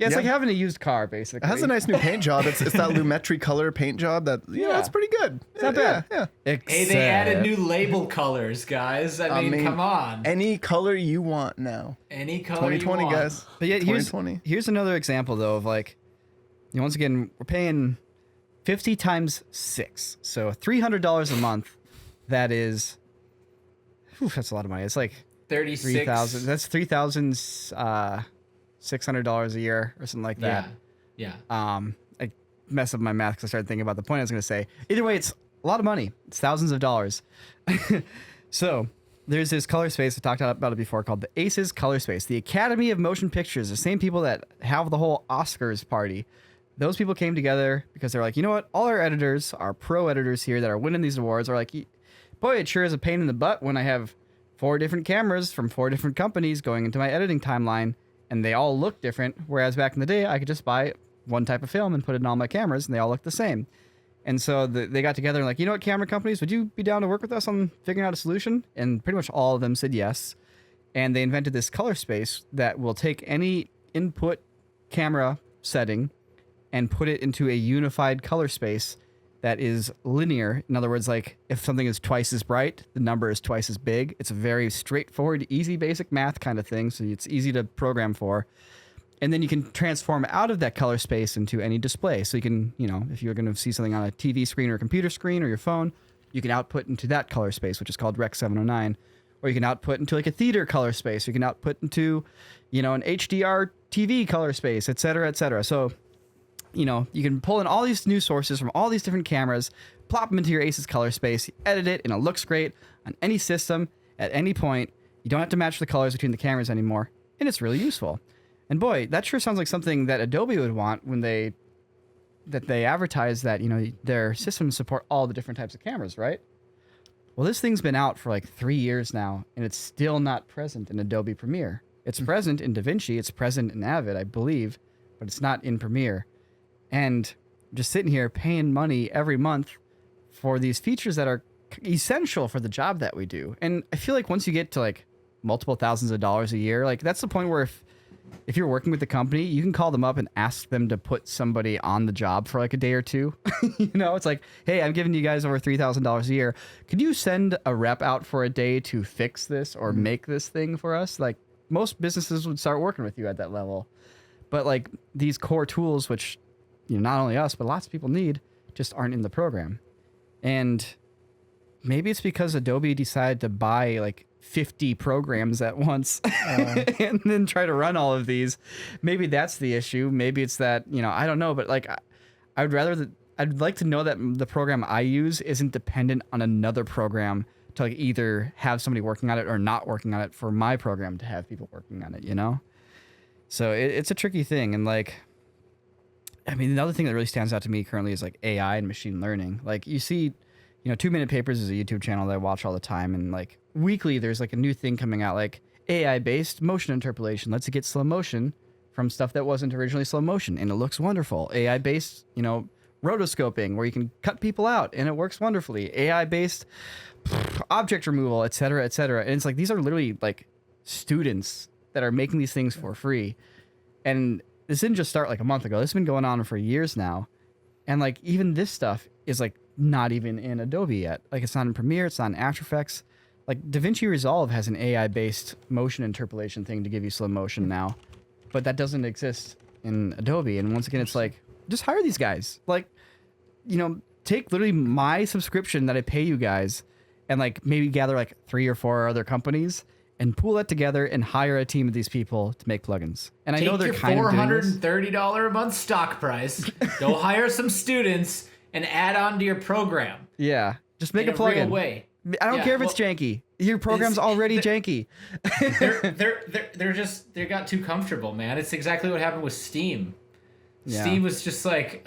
yeah, it's Yeah. like having a used car basically. It has a nice new paint job. It's that Lumetri color paint job that, Yeah. it's pretty good. It's not bad. Yeah. Hey, they added new label colors, guys. I mean, come on. Any color you want now. Any color 2020, you want. guys. But yeah, 2020. here's another example though of like, once again, we're paying 50 times 6. So $300 a month. That is, that's a lot of money. It's like 36. 3,000. That's $3,600 a year or something like that. Yeah. I messed up my math because I started thinking about the point I was going to say. Either way, it's a lot of money. It's thousands of dollars. So there's this color space. I talked about it before called the ACES Color Space, the Academy of Motion Pictures, the same people that have the whole Oscars party. Those people came together because they're like, you know what? All our editors, our pro editors here that are winning these awards are like, boy, it sure is a pain in the butt when I have 4 different cameras from 4 different companies going into my editing timeline and they all look different. Whereas back in the day, I could just buy one type of film and put it in all my cameras and they all look the same. And so they got together and like, you know what, camera companies, would you be down to work with us on figuring out a solution? And pretty much all of them said yes. And they invented this color space that will take any input camera setting and put it into a unified color space that is linear. In other words, like if something is twice as bright, the number is twice as big. It's a very straightforward, easy, basic math kind of thing. So it's easy to program for. And then you can transform out of that color space into any display. So you can, if you're going to see something on a TV screen or a computer screen or your phone, you can output into that color space, which is called Rec 709. Or you can output into like a theater color space. You can output into, an HDR TV color space, et cetera, et cetera. So, you can pull in all these new sources from all these different cameras, plop them into your ACES color space, edit it, and it looks great on any system at any point. You don't have to match the colors between the cameras anymore. And it's really useful. And boy, that sure sounds like something that Adobe would want when they advertise that, their systems support all the different types of cameras, right? Well, this thing's been out for like 3 years now, and it's still not present in Adobe Premiere. It's present in DaVinci, it's present in Avid, I believe, but it's not in Premiere. And just sitting here paying money every month for these features that are essential for the job that we do. And I feel like once you get to like multiple thousands of dollars a year, like that's the point where if you're working with the company, you can call them up and ask them to put somebody on the job for like a day or two. It's like, hey, I'm giving you guys over $3,000 a year. Could you send a rep out for a day to fix this or make this thing for us? Like most businesses would start working with you at that level. But like these core tools, which, not only us, but lots of people need, just aren't in the program. And maybe it's because Adobe decided to buy like 50 programs at once and then try to run all of these. Maybe that's the issue. Maybe it's that, I don't know, but like I'd like to know that the program I use isn't dependent on another program to like either have somebody working on it or not working on it for my program to have people working on it, So it's a tricky thing. And like, another thing that really stands out to me currently is like AI and machine learning. Like you see, 2 Minute Papers is a YouTube channel that I watch all the time. And like weekly, there's like a new thing coming out, like AI-based motion interpolation. Lets you get slow motion from stuff that wasn't originally slow motion. And it looks wonderful. AI-based, rotoscoping where you can cut people out and it works wonderfully. AI-based object removal, et cetera, et cetera. And it's like, these are literally like students that are making these things for free. And this didn't just start like a month ago. This has been going on for years now. And like even this stuff is like not even in Adobe yet. Like it's not in Premiere, it's not in After Effects. Like DaVinci Resolve has an AI-based motion interpolation thing to give you slow motion now. But that doesn't exist in Adobe. And once again, it's like, just hire these guys. Like, take literally my subscription that I pay you guys and like maybe gather like 3 or 4 other companies and pool that together and hire a team of these people to make plugins. And I know they're kind of doing this. $430 a month stock price. Go hire some students and add on to your program. Yeah, just make a plugin. Real way. I don't care if it's janky. Your program's already janky. They got too comfortable, man. It's exactly what happened with Steam. Yeah. Steam was just like,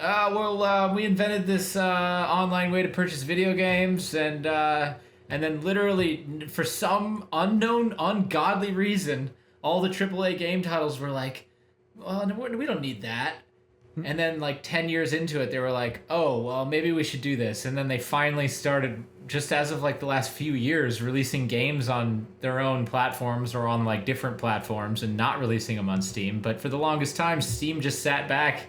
we invented this online way to purchase video games, and then literally for some unknown, ungodly reason, all the AAA game titles were like, well, we don't need that. And then like 10 years into it, they were like, oh, well, maybe we should do this. And then they finally started, just as of like the last few years, releasing games on their own platforms or on like different platforms and not releasing them on Steam. But for the longest time, Steam just sat back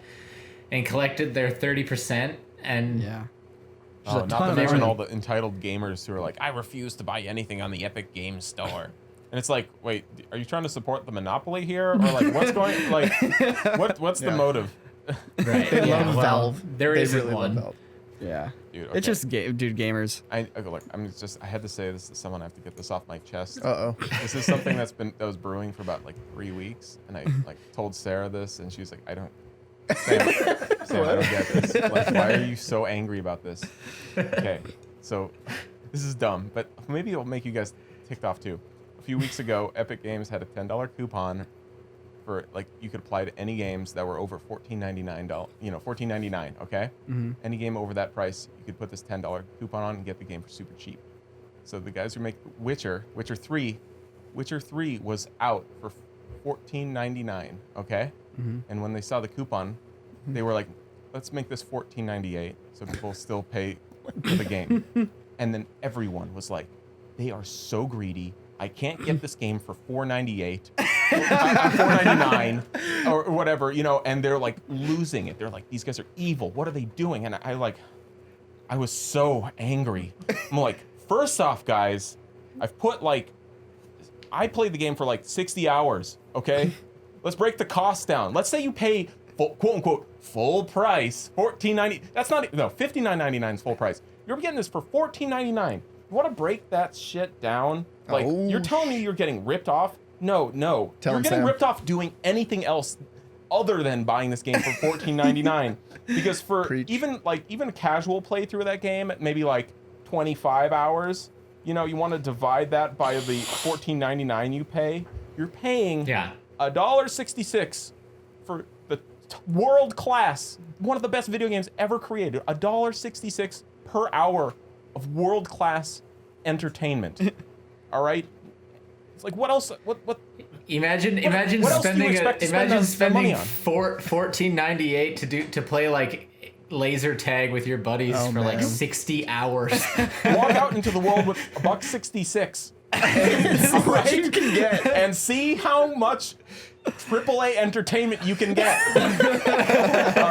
and collected their 30%. And yeah. Oh, not to mention all the entitled gamers who are like, I refuse to buy anything on the Epic Games Store. And it's like, wait, are you trying to support the monopoly here? Or like, what's going, like, what's the motive? Right. They yeah, love well, Valve. There They isn't really one. love Valve. Yeah. Dude, okay. It's just dude gamers. Look, I had to say this to someone. I have to get this off my chest. Uh-oh. This is something that was brewing for about like 3 weeks, and I like told Sarah this, and she was like, Sam, I don't get this. Like, why are you so angry about this? Okay, so this is dumb, but maybe it'll make you guys ticked off too. A few weeks ago, Epic Games had a $10 coupon for, like, you could apply to any games that were over $14.99. $14.99. Okay. Mm-hmm. Any game over that price, you could put this $10 coupon on and get the game for super cheap. So the guys who make Witcher 3 was out for $14.99. Okay. Mm-hmm. And when they saw the coupon, they were like, let's make this $14.98 so people still pay for the game. And then everyone was like, they are so greedy. I can't get this game for $4.98, $4.99, or whatever, and they're like losing it. They're like, these guys are evil. What are they doing? And I was so angry. I'm like, first off, guys, I played the game for like 60 hours, okay? Let's break the cost down. Let's say you pay quote unquote full price, $14.90. That's not, no, $59.99 is full price. You're getting this for $14.99. You want to break that shit down? Like, you're telling me you're getting ripped off? No. You're getting ripped off doing anything else other than buying this game for $14.99. Because for even a casual playthrough of that game, maybe like 25 hours, you want to divide that by the $14.99 you pay. You're paying $1.66 for the world class, one of the best video games ever created. $1.66 per hour of world class entertainment. All right, it's like, what else? What? Imagine what else do you expect to spend money on? $14.98 to play like laser tag with your buddies for like 60 hours. Walk out into the world with $1.66. What you can get, and see how much AAA entertainment you can get. All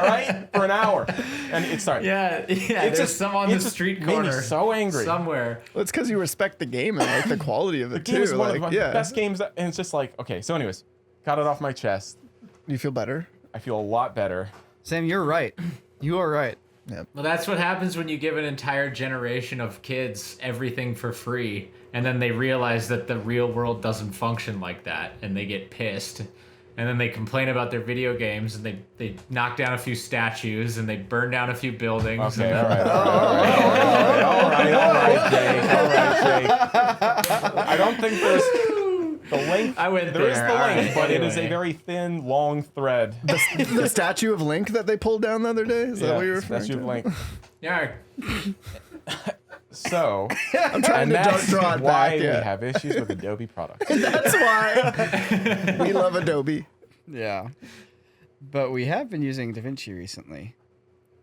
right, for an hour, and it's sorry. Yeah. It's just some on the street corner. Made me so angry somewhere. Well, it's because you respect the game and like the quality of it the game is one of the yeah. best games, and it's just like, okay. So, anyways, got it off my chest. You feel better? I feel a lot better. Sam, you're right. You are right. Yeah. Well, that's what happens when you give an entire generation of kids everything for free, and then they realize that the real world doesn't function like that, and they get pissed. And then they complain about their video games, and they knock down a few statues, and they burn down a few buildings. Okay, all right, Jake. I don't think there's the link. I went there. There is the link, right, but anyway. it is a very thin, long thread. The statue of Link that they pulled down the other day? Is that what you're referring Statue to? of Link. Yeah. So, I'm trying to draw it why back. we Yeah. have issues with Adobe products. That's why we love Adobe. Yeah. But we have been using DaVinci recently.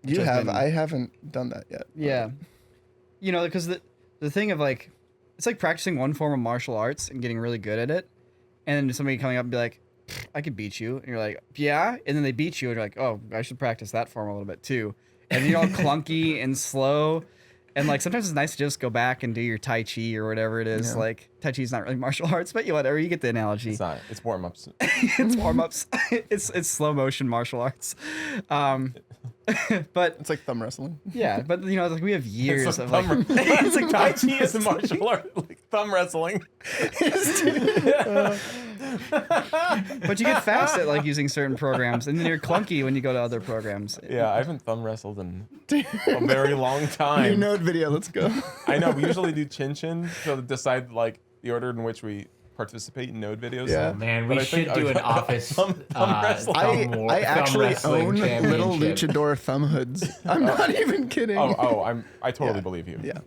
You have. I haven't done that yet. Yeah. Because the thing of like, it's like practicing one form of martial arts and getting really good at it. And then somebody coming up and be like, I could beat you. And you're like, yeah. And then they beat you and you're like, oh, I should practice that form a little bit too. And then you're all clunky and slow. And like sometimes it's nice to just go back and do your Tai Chi or whatever it is. Yeah. Like Tai Chi is not really martial arts, but whatever, you get the analogy. It's not. It's warm-ups. It's warm-ups. It's slow motion martial arts. But It's like thumb wrestling. yeah, but like we have years It's of like like it's like Tai Chi is a martial art, like thumb wrestling. but you get fast at like using certain programs, and then you're clunky when you go to other programs. Yeah, I haven't thumb wrestled in a very long New time. Node video. Let's go. I know, we usually do chin to decide like the order in which we participate in Node videos. Yeah. Man, But we I think- should do an office thumb wrestling. I actually wrestling own little championship. luchador thumb hoods. I'm not even kidding. I totally Yeah. believe you. Yeah.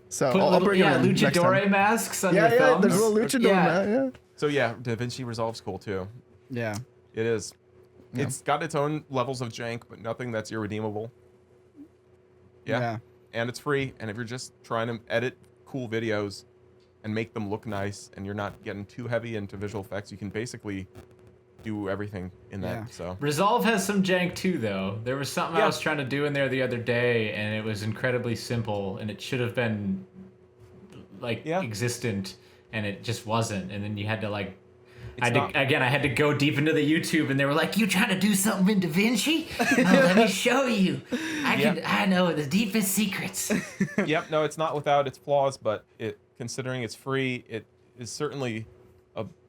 So Put I'll little, bring them in next luchadore time. masks on Yeah, your yeah. thumbs. There's a little luchador. Yeah. Yeah. So yeah, DaVinci Resolve's cool too. Yeah. It is. Yeah. It's got its own levels of jank, but nothing that's irredeemable. Yeah. And it's free. And if you're just trying to edit cool videos and make them look nice, and you're not getting too heavy into visual effects, you can basically do everything in that. Yeah. So Resolve has some jank too, though. There was something I was trying to do in there the other day, and it was incredibly simple, and it should have been like existent, and it just wasn't. And then you had to like I had to go deep into the YouTube, and they were like, "You trying to do something in DaVinci? Oh, let me show you. I know the deepest secrets." Yep. No, it's not without its flaws, but considering it's free, it is certainly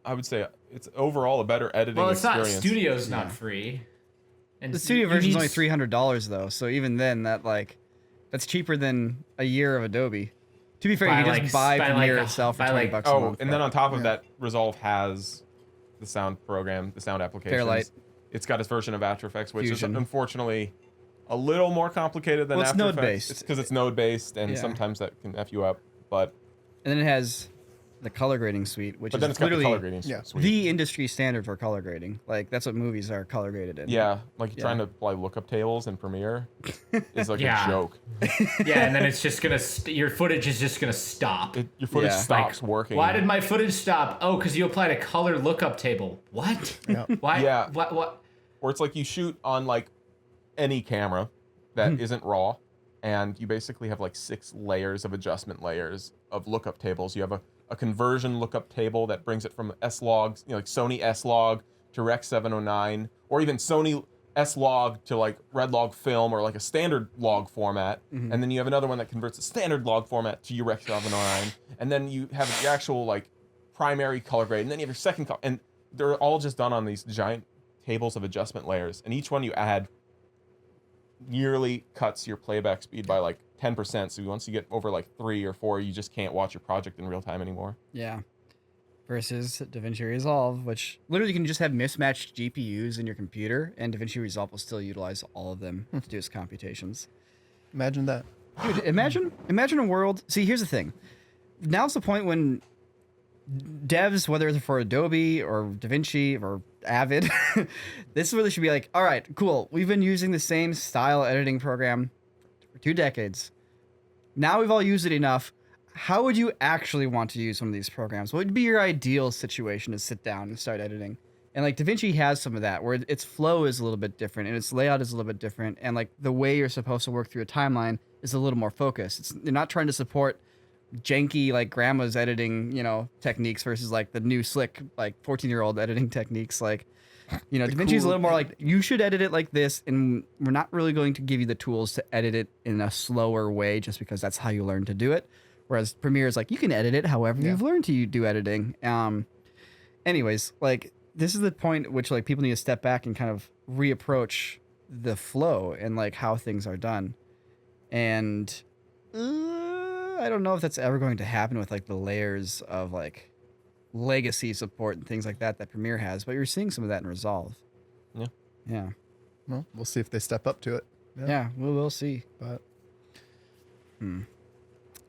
I would say it's overall a better editing experience. Well, it's not. Studio's not free. And The studio version's only $300 though, so even then, that's cheaper than a year of Adobe. To be fair, you can just buy Premiere itself for $20 a month. Oh, and then on top of that, Resolve has the sound program, the sound applications. Fairlight. It's got its version of After Effects, which Fusion. is unfortunately a little more complicated than Well, it's After node-based. Effects. It's because it's node-based, and sometimes that can F you up. But And then it has the color grading suite, which then is it's got the literally color grading suite. the industry standard for color grading. Like, that's what movies are color graded in. Yeah, like trying to apply lookup tables in Premiere is like Yeah. a joke. Yeah, and then it's just gonna your footage is just gonna stop. Your footage Yeah. stops working. Why did my footage stop? Oh, because you applied a color lookup table. What? Yeah. Why? Yeah. What? Or it's like you shoot on like any camera that isn't RAW, and you basically have like 6 layers of adjustment layers of lookup tables. You have a conversion lookup table that brings it from S-Log, like Sony S-Log to Rec 709, or even Sony S-Log to like Red Log Film or like a standard log format. And then you have another one that converts a standard log format to your Rec 709. And then you have your actual like primary color grade, and then you have your second color. And they're all just done on these giant tables of adjustment layers. And each one you add nearly cuts your playback speed by like 10%. So once you get over like 3 or 4, you just can't watch your project in real time anymore. Yeah. Versus DaVinci Resolve, which literally you can just have mismatched GPUs in your computer, and DaVinci Resolve will still utilize all of them to do its computations. Imagine that. Dude, imagine a world. See, here's the thing. Now's the point when devs, whether it's for Adobe or DaVinci or Avid, this is where they should be like, all right, cool. We've been using the same style editing program for 2 decades. Now we've all used it enough. How would you actually want to use one of these programs? What would be your ideal situation to sit down and start editing? And like DaVinci has some of that, where its flow is a little bit different and its layout is a little bit different, and like the way you're supposed to work through a timeline is a little more focused. You're not trying to support janky like grandma's editing, techniques versus like the new slick like 14-year-old editing techniques. Like, DaVinci's a little more like, you should edit it like this, and we're not really going to give you the tools to edit it in a slower way just because that's how you learn to do it. Whereas Premiere is like, you can edit it however you've learned to do editing. Anyways, like, this is the point at which like people need to step back and kind of reapproach the flow and like how things are done. And I don't know if that's ever going to happen with like the layers of like legacy support and things like that Premiere has, but you're seeing some of that in Resolve. Yeah. Yeah. Well, we'll see if they step up to it. Yeah, we'll see. But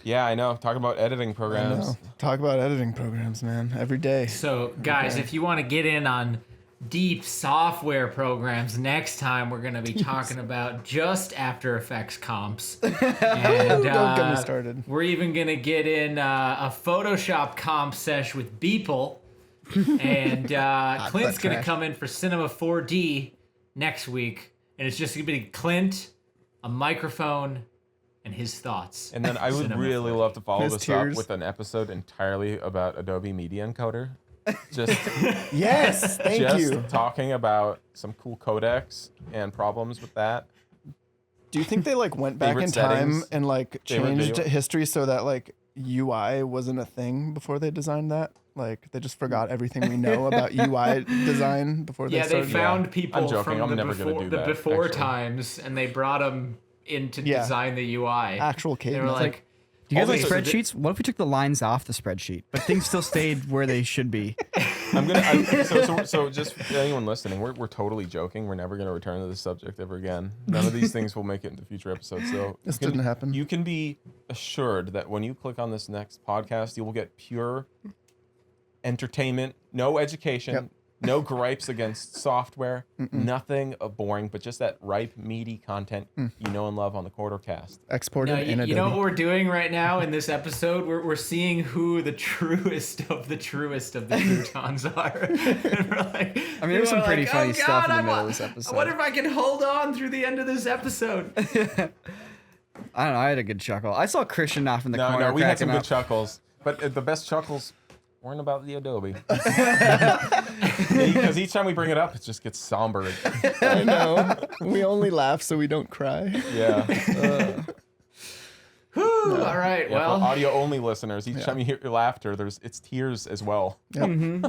Yeah, I know. Talk about editing programs. talk about editing programs, man. Every day. So, guys, if you want to get in on deep software programs, next time we're going to be talking about just After Effects comps. And, Don't get me started. We're even going to get in a Photoshop comp sesh with Beeple. And Clint's going to come in for Cinema 4D next week. And it's just going to be Clint, a microphone, and his thoughts. And then I would Cinema really 4D. love to follow His this tears. up with an episode entirely about Adobe Media Encoder. Just, Yes, thank just you. talking about some cool codecs and problems with that. Do you think they like went back Favorite in time settings, and like favorite changed video? history so that like UI wasn't a thing before they designed that? Like they just forgot everything we know about UI design before they Yeah, they started. found I'm people joking. from I'm the never gonna before, do the that, before actually. times, and they brought them in to Yeah. design the UI. Actual They were cavemen. like, Do you guys Oh, like so they- spreadsheets? What if we took the lines off the spreadsheet, but things still stayed where they should be? So just for anyone listening, we're totally joking. We're never going to return to this subject ever again. None of these things will make it into future episodes. So This you can- didn't happen. You can be assured that when you click on this next podcast, you will get pure entertainment, no education, Yep. no gripes against software, nothing boring, but just that ripe, meaty content you know and love on the Quartercast. Exported no, in you know what Adobe. we're doing right now in this episode? We're seeing who the truest of the croutons are. And we're like, I mean, there's some we're pretty like, funny "Oh, stuff in God, the middle I of this episode." I wonder if I can hold on through the end of this episode. I don't know. I had a good chuckle. I saw Christian off in the corner. No, we had some cracking good up. chuckles, but the best chuckles weren't about the Adobe. Because each time we bring it up, it just gets somber. I know. We only laugh so we don't cry. Yeah. Whew, all right, Yeah, well, for audio only listeners, each time you hear your laughter, it's tears as well. we're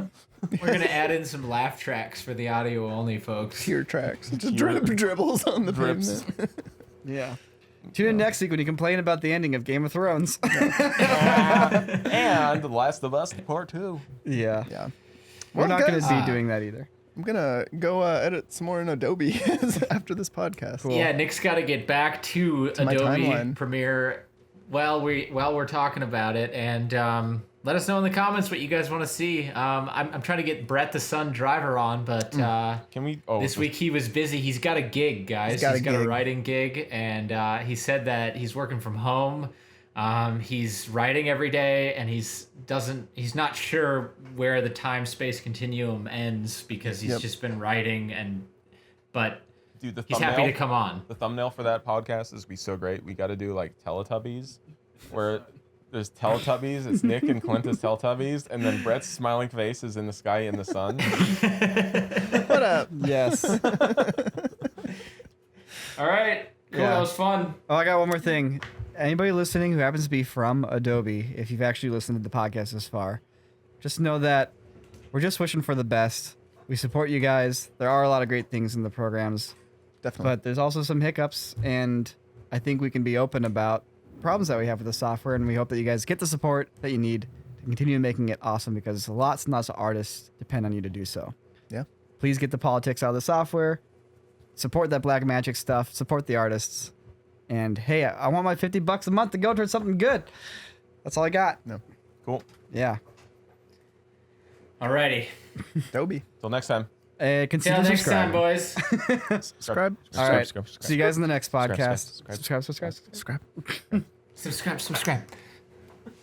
gonna add in some laugh tracks for the audio only folks. Tear tracks. Just Tear- dribbles on the Drips. pavement. Yeah. Tune in next week when you complain about the ending of Game of Thrones. And The Last of Us Part 2. Yeah. Yeah. We're Well, not going guys, to be doing that either. I'm gonna go edit some more in Adobe after this podcast. Cool. Yeah, Nick's got to get back to my Adobe timeline. Premiere while we're talking about it, and let us know in the comments what you guys want to see. I'm trying to get Brett the Sun Driver on, but Can we? Oh, this week he was busy. He's got a gig, guys. He's got a gig. writing gig, and he said that he's working from home. He's writing every day, and he's not sure where the time-space continuum ends because he's just been writing, but Dude, the he's thumbnail, happy to come on. The thumbnail for that podcast is be so great. We got to do like Teletubbies, where there's Teletubbies. It's Nick and Clint as Teletubbies, and then Brett's smiling face is in the sky in the sun. What up? Yes. All right, cool. Yeah. That was fun. Oh, I got one more thing. Anybody listening who happens to be from Adobe, if you've actually listened to the podcast this far, just know that we're just wishing for the best. We support you guys. There are a lot of great things in the programs, Definitely. but there's also some hiccups, and I think we can be open about problems that we have with the software, and we hope that you guys get the support that you need to continue making it awesome, because lots and lots of artists depend on you to do so. Yeah. Please get the politics out of the software, support that black magic stuff, support the artists, and hey, I want my $50 a month to go towards something good. That's all I got. No. Cool. Yeah. Alrighty. Adobe. Till next time. Consider Till next time, subscribing. boys. Subscribe. All right. subscribe. See you guys in the next podcast. Subscribe. Subscribe. Subscribe. Subscribe.